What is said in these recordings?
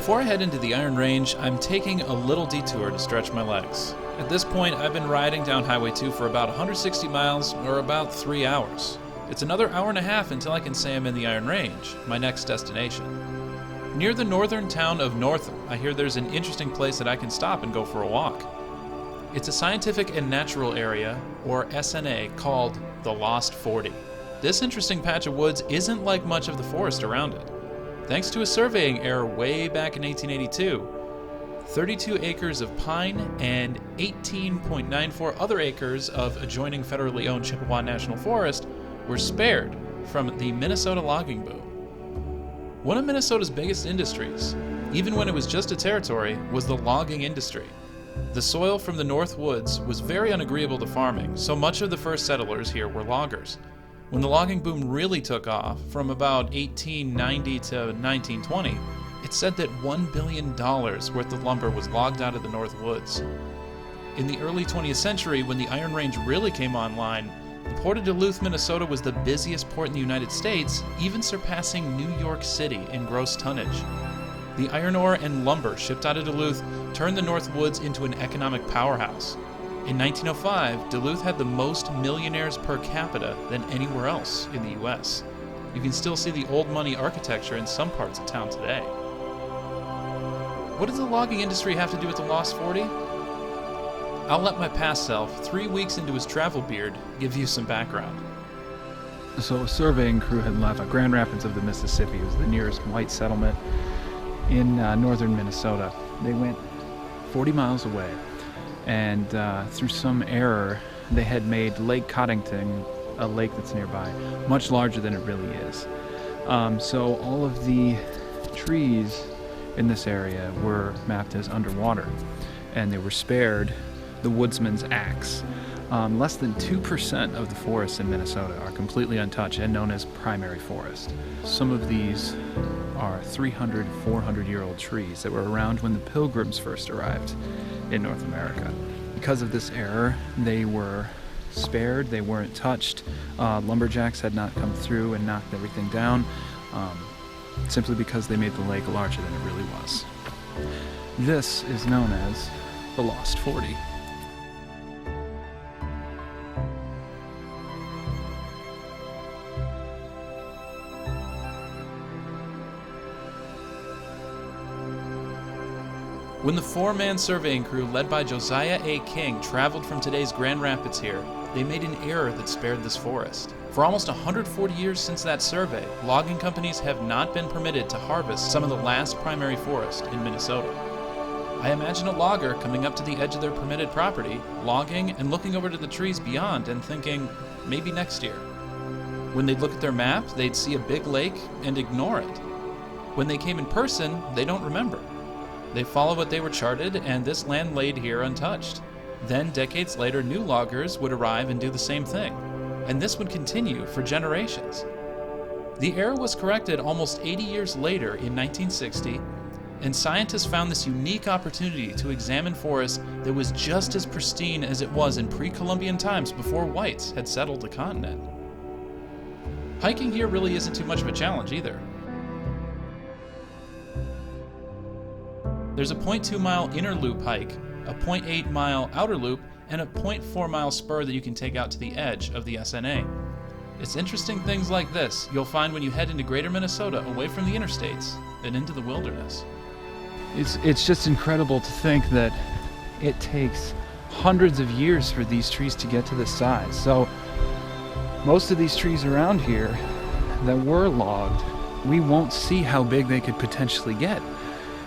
Before I head into the Iron Range, I'm taking a little detour to stretch my legs. At this point, I've been riding down Highway 2 for about 160 miles, or about 3 hours. It's another hour and a half until I can say I'm in the Iron Range, my next destination. Near the northern town of Northam, I hear there's an interesting place that I can stop and go for a walk. It's a scientific and natural area, or SNA, called the Lost 40. This interesting patch of woods isn't like much of the forest around it. Thanks to a surveying error way back in 1882, 32 acres of pine and 18.94 other acres of adjoining federally owned Chippewa National Forest were spared from the Minnesota logging boom. One of Minnesota's biggest industries, even when it was just a territory, was the logging industry. The soil from the North Woods was very unagreeable to farming, so much of the first settlers here were loggers. When the logging boom really took off, from about 1890 to 1920, it's said that $1 billion worth of lumber was logged out of the North Woods. In the early 20th century, when the Iron Range really came online, the port of Duluth, Minnesota was the busiest port in the United States, even surpassing New York City in gross tonnage. The iron ore and lumber shipped out of Duluth turned the North Woods into an economic powerhouse. In 1905, Duluth had the most millionaires per capita than anywhere else in the U.S. You can still see the old money architecture in some parts of town today. What does the logging industry have to do with the Lost 40? I'll let my past self, 3 weeks into his travel beard, give you some background. So a surveying crew had left Grand Rapids of the Mississippi. It was the nearest white settlement in northern Minnesota. They went 40 miles away, and through some error, they had made Lake Coddington, a lake that's nearby, much larger than it really is. So all of the trees in this area were mapped as underwater, and they were spared the woodsman's axe. Less than 2% of the forests in Minnesota are completely untouched and known as primary forest. Some of these are 300, 400-year-old trees that were around when the Pilgrims first arrived in North America. Because of this error, they were spared, they weren't touched. Lumberjacks had not come through and knocked everything down, simply because they made the lake larger than it really was. This is known as the Lost 40. When the four-man surveying crew led by Josiah A. King traveled from today's Grand Rapids here, they made an error that spared this forest. For almost 140 years since that survey, logging companies have not been permitted to harvest some of the last primary forest in Minnesota. I imagine a logger coming up to the edge of their permitted property, logging and looking over to the trees beyond and thinking, maybe next year. When they'd look at their map, they'd see a big lake and ignore it. When they came in person, they don't remember. They follow what they were charted, and this land laid here untouched. Then, decades later, new loggers would arrive and do the same thing, and this would continue for generations. The error was corrected almost 80 years later in 1960, and scientists found this unique opportunity to examine forest that was just as pristine as it was in pre-Columbian times before whites had settled the continent. Hiking here really isn't too much of a challenge either. There's a 0.2-mile inner loop hike, a 0.8-mile outer loop, and a 0.4-mile spur that you can take out to the edge of the SNA. It's interesting things like this you'll find when you head into greater Minnesota away from the interstates and into the wilderness. It's just incredible to think that it takes hundreds of years for these trees to get to this size. So most of these trees around here that were logged, we won't see how big they could potentially get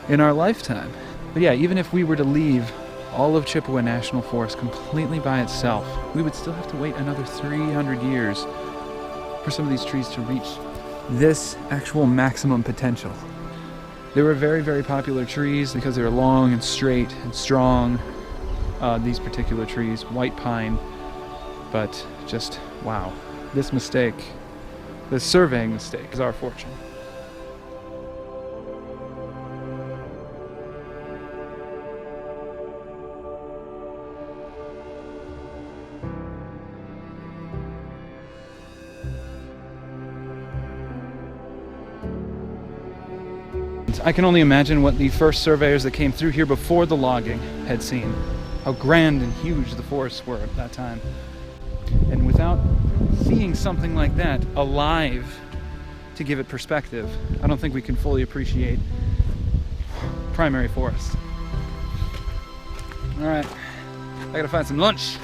in our lifetime. But yeah, even if we were to leave all of Chippewa National Forest completely by itself, we would still have to wait another 300 years for some of these trees to reach this actual maximum potential. They were very, very popular trees because they were long and straight and strong. These particular trees, white pine, but just wow. This mistake, this surveying mistake, is our fortune. I can only imagine what the first surveyors that came through here before the logging had seen. How grand and huge the forests were at that time. And without seeing something like that alive to give it perspective, I don't think we can fully appreciate primary forest. All right, I gotta find some lunch.